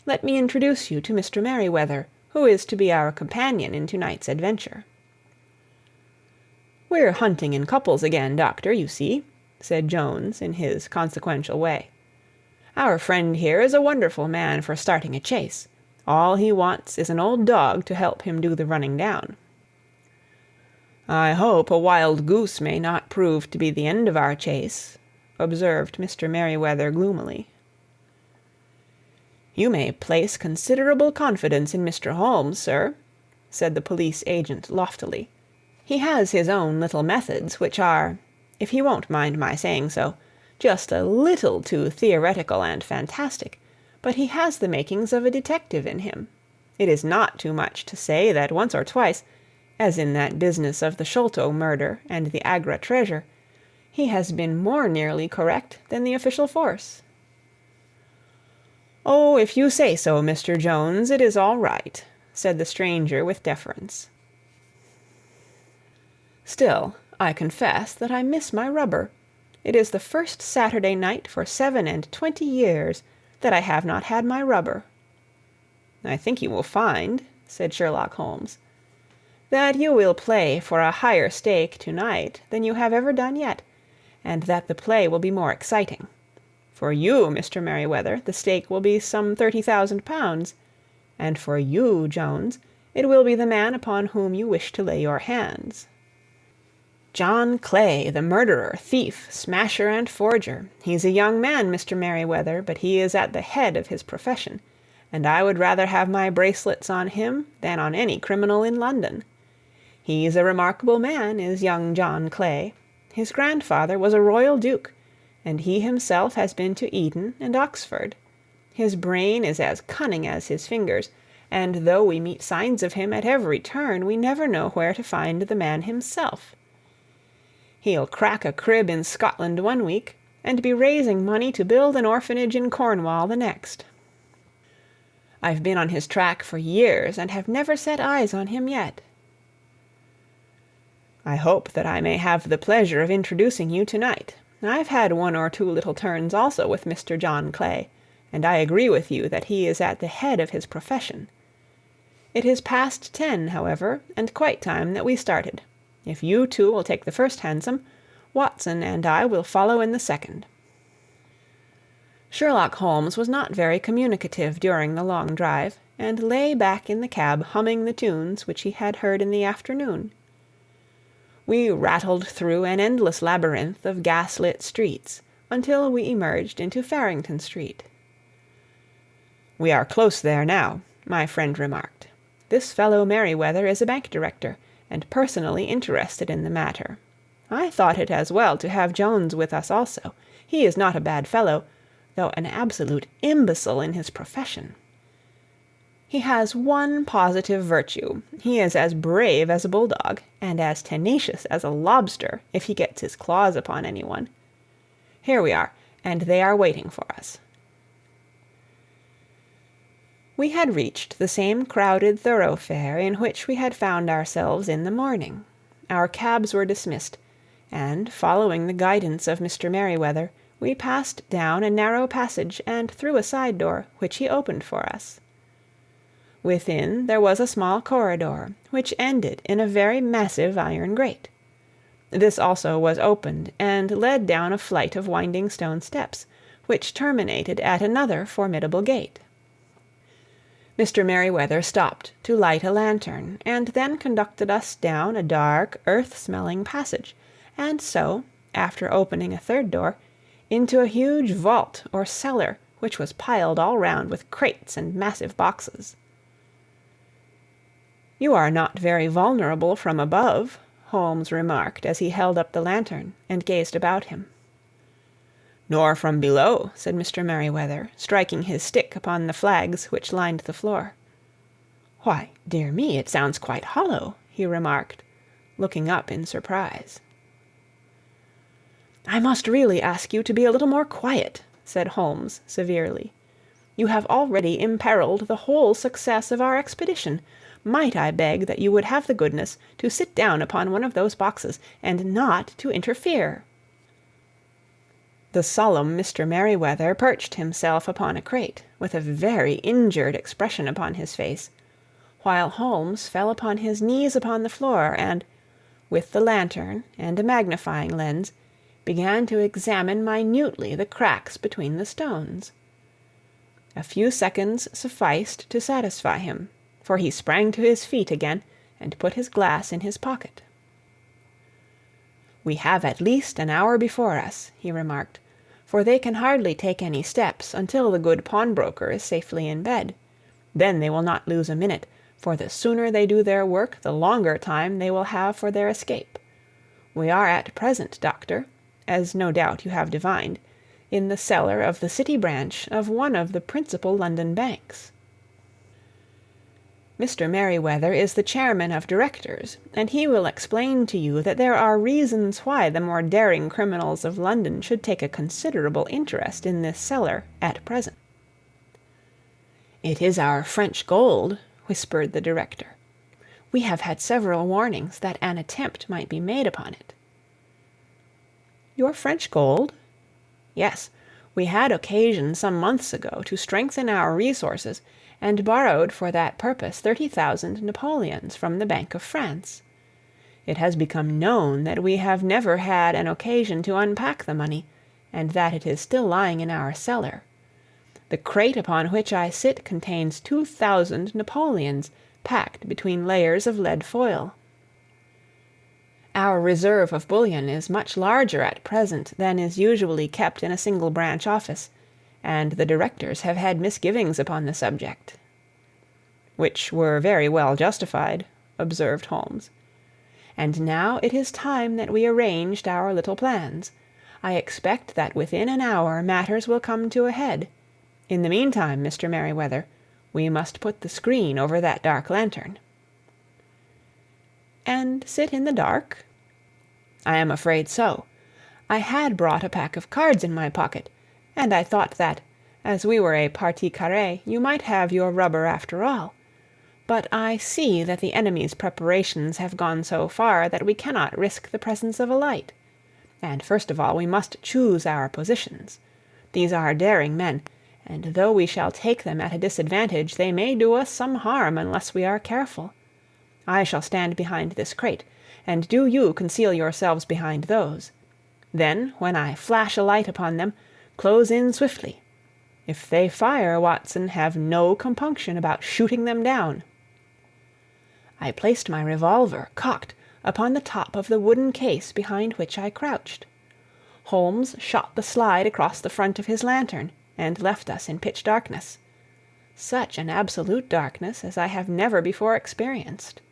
Let me introduce you to Mr. Merryweather, who is to be our companion in to-night's adventure." "We're hunting in couples again, Doctor, you see," said Jones in his consequential way. "Our friend here is a wonderful man for starting a chase. All he wants is an old dog to help him do the running down." "I hope a wild goose may not prove to be the end of our chase," observed Mr. Merryweather gloomily. "You may place considerable confidence in Mr. Holmes, sir," said the police agent loftily. "He has his own little methods, which are, if he won't mind my saying so, just a little too theoretical and fantastic, but he has the makings of a detective in him. It is not too much to say that once or twice, as in that business of the Sholto murder and the Agra treasure, he has been more nearly correct than the official force." "Oh, if you say so, Mr. Jones, it is all right," said the stranger with deference. "Still, I confess that I miss my rubber. It is the first Saturday night for 27 years that I have not had my rubber." "I think you will find," said Sherlock Holmes, "that you will play for a higher stake to-night than you have ever done yet, and that the play will be more exciting. For you, Mr. Merryweather, the stake will be some £30,000, and for you, Jones, it will be the man upon whom you wish to lay your hands. John Clay, the murderer, thief, smasher, and forger. He's a young man, Mr. Merryweather, but he is at the head of his profession, and I would rather have my bracelets on him than on any criminal in London. He's a remarkable man, is young John Clay. His grandfather was a royal duke, and he himself has been to Eton and Oxford. His brain is as cunning as his fingers, and though we meet signs of him at every turn, we never know where to find the man himself. He'll crack a crib in Scotland one week, and be raising money to build an orphanage in Cornwall the next. I've been on his track for years, and have never set eyes on him yet. I hope that I may have the pleasure of introducing you to-night. I've had 1 or 2 little turns also with Mr. John Clay, and I agree with you that he is at the head of his profession. It is past 10, however, and quite time that we started. If you 2 will take the first hansom, Watson and I will follow in the second." Sherlock Holmes was not very communicative during the long drive, and lay back in the cab humming the tunes which he had heard in the afternoon. We rattled through an endless labyrinth of gas-lit streets until we emerged into Farrington Street. "We are close there now," my friend remarked. "This fellow Merryweather is a bank director, and personally interested in the matter. I thought it as well to have Jones with us also. He is not a bad fellow, though an absolute imbecile in his profession. He has one positive virtue. He is as brave as a bulldog, and as tenacious as a lobster if he gets his claws upon anyone. Here we are, and they are waiting for us." We had reached the same crowded thoroughfare in which we had found ourselves in the morning. Our cabs were dismissed, and, following the guidance of Mr. Merryweather, we passed down a narrow passage and through a side door, which he opened for us. Within there was a small corridor, which ended in a very massive iron grate. This also was opened, and led down a flight of winding stone steps, which terminated at another formidable gate. Mr. Merryweather stopped to light a lantern, and then conducted us down a dark, earth-smelling passage, and so, after opening a third door, into a huge vault or cellar, which was piled all round with crates and massive boxes. "You are not very vulnerable from above," Holmes remarked as he held up the lantern and gazed about him. "Nor from below," said Mr. Merryweather, striking his stick upon the flags which lined the floor. "Why, dear me, it sounds quite hollow," he remarked, looking up in surprise. "I must really ask you to be a little more quiet," said Holmes severely. "You have already imperiled the whole success of our expedition. Might I beg that you would have the goodness to sit down upon one of those boxes, and not to interfere?" The solemn Mr. Merryweather perched himself upon a crate, with a very injured expression upon his face, while Holmes fell upon his knees upon the floor, and, with the lantern and a magnifying lens, began to examine minutely the cracks between the stones. A few seconds sufficed to satisfy him, for he sprang to his feet again and put his glass in his pocket. "We have at least an hour before us," he remarked, "for they can hardly take any steps until the good pawnbroker is safely in bed. Then they will not lose a minute, for the sooner they do their work the longer time they will have for their escape. We are at present, Doctor, as no doubt you have divined, in the cellar of the City branch of one of the principal London banks. Mr. Merryweather is the chairman of directors, and he will explain to you that there are reasons why the more daring criminals of London should take a considerable interest in this cellar at present." "It is our French gold," whispered the director. "We have had several warnings that an attempt might be made upon it." "Your French gold?" "Yes. We had occasion some months ago to strengthen our resources, and borrowed for that purpose 30,000 napoleons from the Bank of France. It has become known that we have never had an occasion to unpack the money, and that it is still lying in our cellar. The crate upon which I sit contains 2,000 napoleons, packed between layers of lead foil. Our reserve of bullion is much larger at present than is usually kept in a single branch office, and the directors have had misgivings upon the subject." "Which were very well justified," observed Holmes. "And now it is time that we arranged our little plans. I expect that within an hour matters will come to a head. In the meantime, Mr. Merryweather, we must put the screen over that dark lantern." "And sit in the dark?" "I am afraid so. I had brought a pack of cards in my pocket, and I thought that, as we were a partie carrée, you might have your rubber after all. But I see that the enemy's preparations have gone so far that we cannot risk the presence of a light. And first of all we must choose our positions. These are daring men, and though we shall take them at a disadvantage, they may do us some harm unless we are careful. I shall stand behind this crate, and do you conceal yourselves behind those. Then, when I flash a light upon them, close in swiftly. If they fire, Watson, have no compunction about shooting them down." I placed my revolver, cocked, upon the top of the wooden case behind which I crouched. Holmes shot the slide across the front of his lantern, and left us in pitch darkness. Such an absolute darkness as I have never before experienced.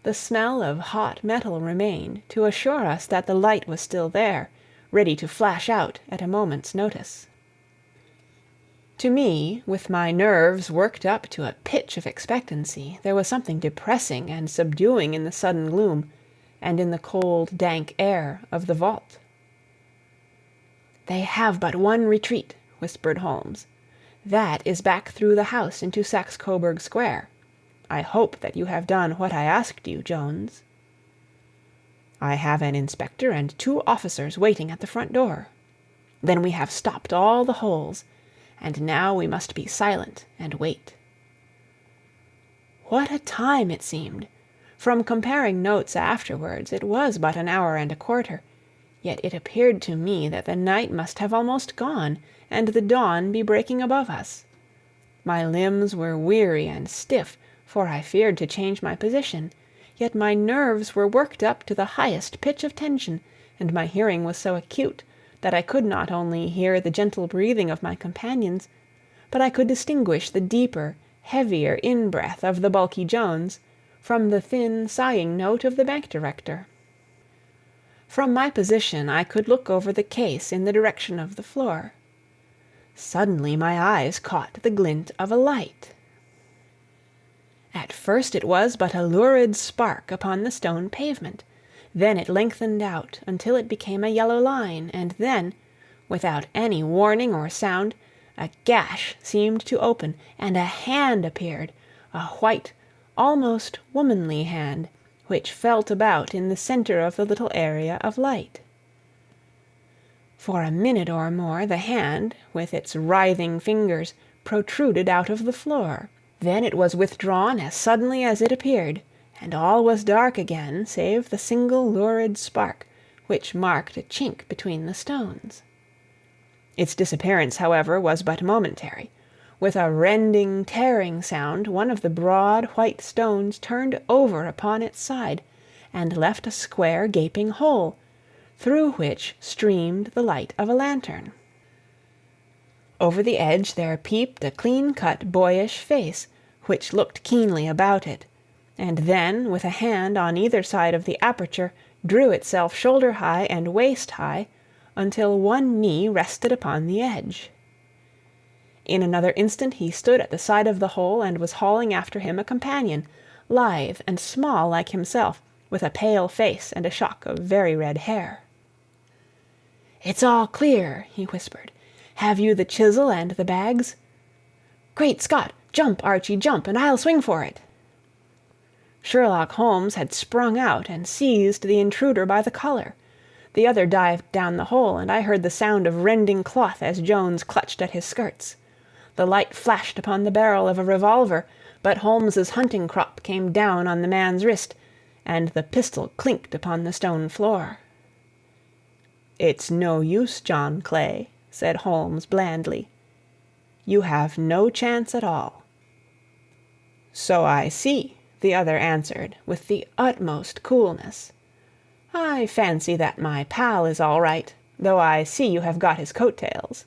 The smell of hot metal remained to assure us that the light was still there, ready to flash out at a moment's notice. To me, with my nerves worked up to a pitch of expectancy, there was something depressing and subduing in the sudden gloom, and in the cold, dank air of the vault. "They have but one retreat," whispered Holmes. "That is back through the house into Saxe-Coburg Square. I hope that you have done what I asked you, Jones." "I have an inspector and 2 officers waiting at the front door." "Then we have stopped all the holes. And now we must be silent and wait." What a time it seemed! From comparing notes afterwards, it was but an hour and a quarter, yet it appeared to me that the night must have almost gone, and the dawn be breaking above us. My limbs were weary and stiff, for I feared to change my position, yet my nerves were worked up to the highest pitch of tension, and my hearing was so acute that I could not only hear the gentle breathing of my companions, but I could distinguish the deeper, heavier in-breath of the bulky Jones from the thin, sighing note of the bank director. From my position I could look over the case in the direction of the floor. Suddenly my eyes caught the glint of a light. At first it was but a lurid spark upon the stone pavement. Then it lengthened out until it became a yellow line, and then, without any warning or sound, a gash seemed to open, and a hand appeared, a white, almost womanly hand, which felt about in the center of the little area of light. For a minute or more the hand, with its writhing fingers, protruded out of the floor. Then it was withdrawn as suddenly as it appeared, and all was dark again save the single lurid spark, which marked a chink between the stones. Its disappearance, however, was but momentary. With a rending, tearing sound, one of the broad, white stones turned over upon its side, and left a square, gaping hole, through which streamed the light of a lantern. Over the edge there peeped a clean-cut, boyish face, which looked keenly about it, and then, with a hand on either side of the aperture, drew itself shoulder-high and waist-high, until one knee rested upon the edge. In another instant he stood at the side of the hole and was hauling after him a companion, lithe and small like himself, with a pale face and a shock of very red hair. "It's all clear," he whispered. "Have you the chisel and the bags?" "Great Scott! Jump, Archie, jump, and I'll swing for it." Sherlock Holmes had sprung out and seized the intruder by the collar. The other dived down the hole, and I heard the sound of rending cloth as Jones clutched at his skirts. The light flashed upon the barrel of a revolver, but Holmes's hunting crop came down on the man's wrist, and the pistol clinked upon the stone floor. "It's no use, John Clay," said Holmes blandly. "You have no chance at all." "So I see," the other answered, with the utmost coolness. "I fancy that my pal is all right, though I see you have got his coat-tails."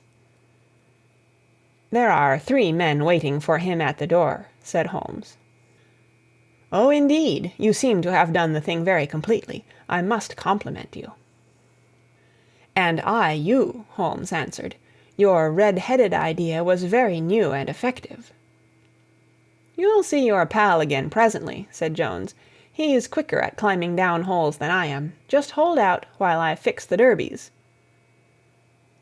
"There are 3 men waiting for him at the door," said Holmes. "Oh, indeed! You seem to have done the thing very completely. I must compliment you." "And I you," Holmes answered. "Your red-headed idea was very new and effective." "You'll see your pal again presently," said Jones. "He's quicker at climbing down holes than I am. Just hold out while I fix the derbies."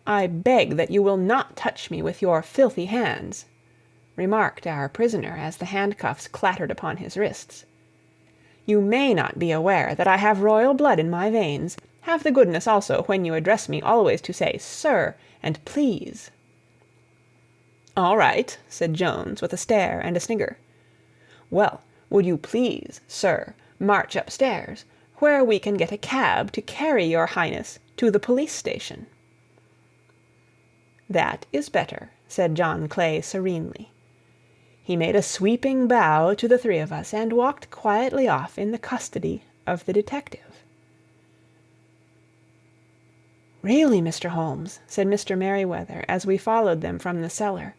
"I beg that you will not touch me with your filthy hands," remarked our prisoner as the handcuffs clattered upon his wrists. "You may not be aware that I have royal blood in my veins. Have the goodness also, when you address me, always to say 'sir' and 'please.'" "All right," said Jones, with a stare and a snigger. "Well, would you please, sir, march upstairs, where we can get a cab to carry your highness to the police station?" "That is better," said John Clay serenely. He made a sweeping bow to the 3 of us, and walked quietly off in the custody of the detective. "Really, Mr. Holmes," said Mr. Merryweather, as we followed them from the cellar,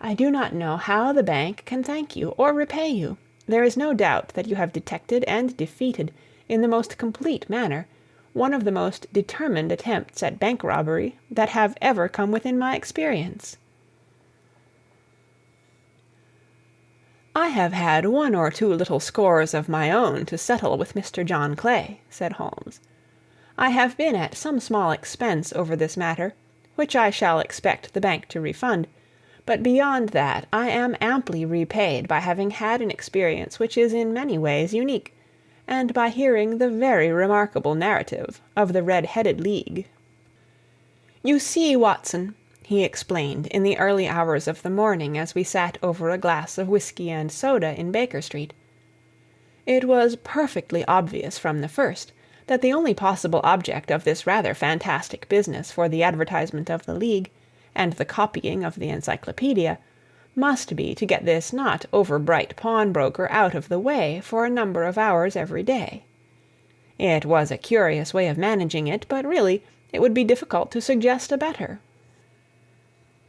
"I do not know how the bank can thank you or repay you. There is no doubt that you have detected and defeated, in the most complete manner, one of the most determined attempts at bank robbery that have ever come within my experience." "I have had 1 or 2 little scores of my own to settle with Mr. John Clay," said Holmes. "I have been at some small expense over this matter, which I shall expect the bank to refund, but beyond that I am amply repaid by having had an experience which is in many ways unique, and by hearing the very remarkable narrative of the Red-Headed League. You see, Watson," he explained in the early hours of the morning as we sat over a glass of whiskey and soda in Baker Street, It was perfectly obvious from the first that the only possible object of this rather fantastic business for the advertisement of the League, and the copying of the encyclopedia, must be to get this not over-bright pawnbroker out of the way for a number of hours every day. It was a curious way of managing it, but really it would be difficult to suggest a better.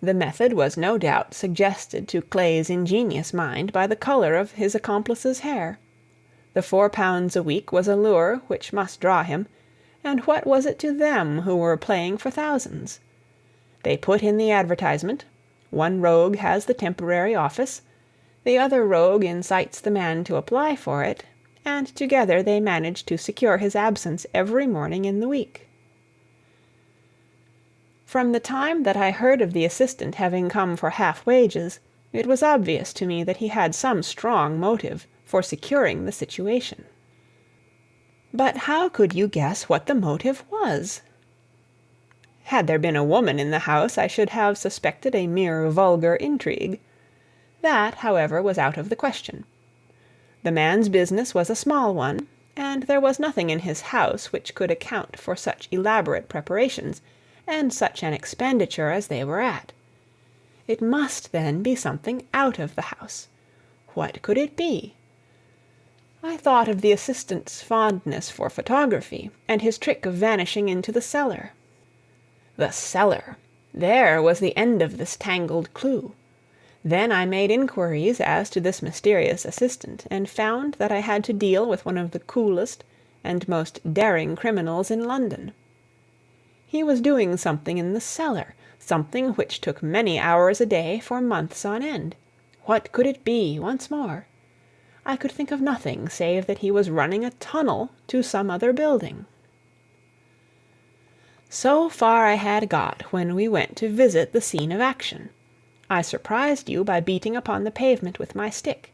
The method was no doubt suggested to Clay's ingenious mind by the colour of his accomplice's hair. The £4 a week was a lure which must draw him, and what was it to them who were playing for thousands? They put in the advertisement, one rogue has the temporary office, the other rogue incites the man to apply for it, and together they manage to secure his absence every morning in the week. From the time that I heard of the assistant having come for half wages, it was obvious to me that he had some strong motive for securing the situation. But how could you guess what the motive was? Had there been a woman in the house, I should have suspected a mere vulgar intrigue. That, however, was out of the question. The man's business was a small one, and there was nothing in his house which could account for such elaborate preparations and such an expenditure as they were at. It must, then, be something out of the house. What could it be? I thought of the assistant's fondness for photography, and his trick of vanishing into the cellar. The cellar! There was the end of this tangled clue. Then I made inquiries as to this mysterious assistant, and found that I had to deal with one of the coolest and most daring criminals in London. He was doing something in the cellar, something which took many hours a day for months on end. What could it be, once more? I could think of nothing save that he was running a tunnel to some other building. So far I had got when we went to visit the scene of action. I surprised you by beating upon the pavement with my stick.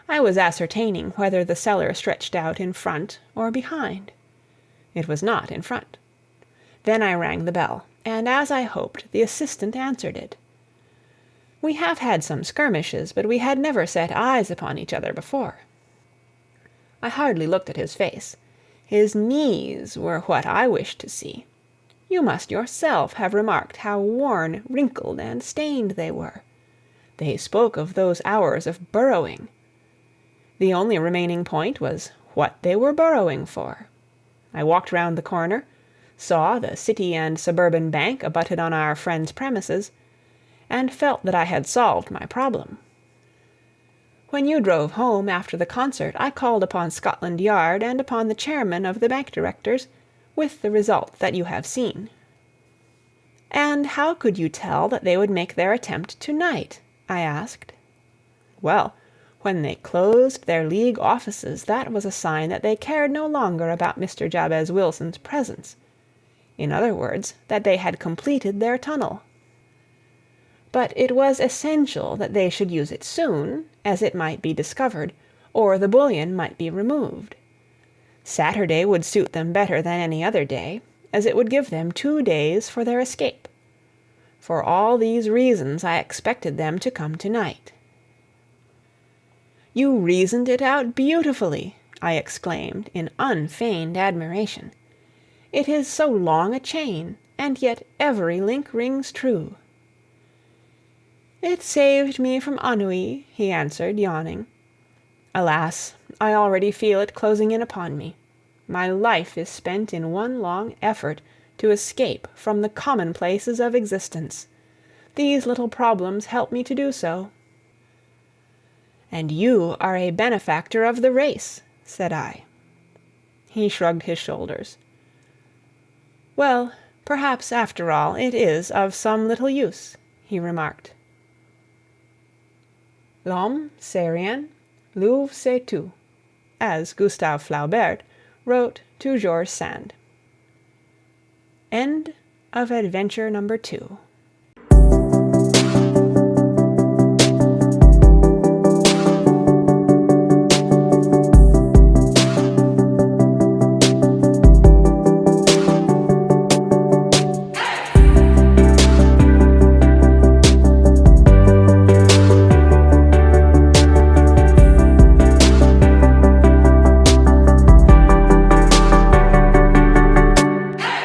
I was ascertaining whether the cellar stretched out in front or behind. It was not in front. Then I rang the bell, and as I hoped, the assistant answered it. We have had some skirmishes, but we had never set eyes upon each other before. I hardly looked at his face. His knees were what I wished to see. You must yourself have remarked how worn, wrinkled, and stained they were. They spoke of those hours of burrowing. The only remaining point was what they were burrowing for. I walked round the corner, saw the City and Suburban Bank abutted on our friend's premises, and felt that I had solved my problem. When you drove home after the concert, I called upon Scotland Yard and upon the chairman of the bank directors, with the result that you have seen. And how could you tell that they would make their attempt to-night? I asked. Well, when they closed their League offices, that was a sign that they cared no longer about Mr. Jabez Wilson's presence. In other words, that they had completed their tunnel. But it was essential that they should use it soon, as it might be discovered, or the bullion might be removed. Saturday would suit them better than any other day, as it would give them 2 days for their escape. For all these reasons I expected them to come to-night. You reasoned it out beautifully, I exclaimed in unfeigned admiration. It is so long a chain, and yet every link rings true. It saved me from ennui, he answered, yawning. Alas, I already feel it closing in upon me. My life is spent in one long effort to escape from the commonplaces of existence. These little problems help me to do so. And you are a benefactor of the race, said I. He shrugged his shoulders. Well, perhaps after all it is of some little use, he remarked. L'homme, c'est rien, l'œuvre c'est tout, as Gustave Flaubert wrote to George Sand. End of adventure number 2.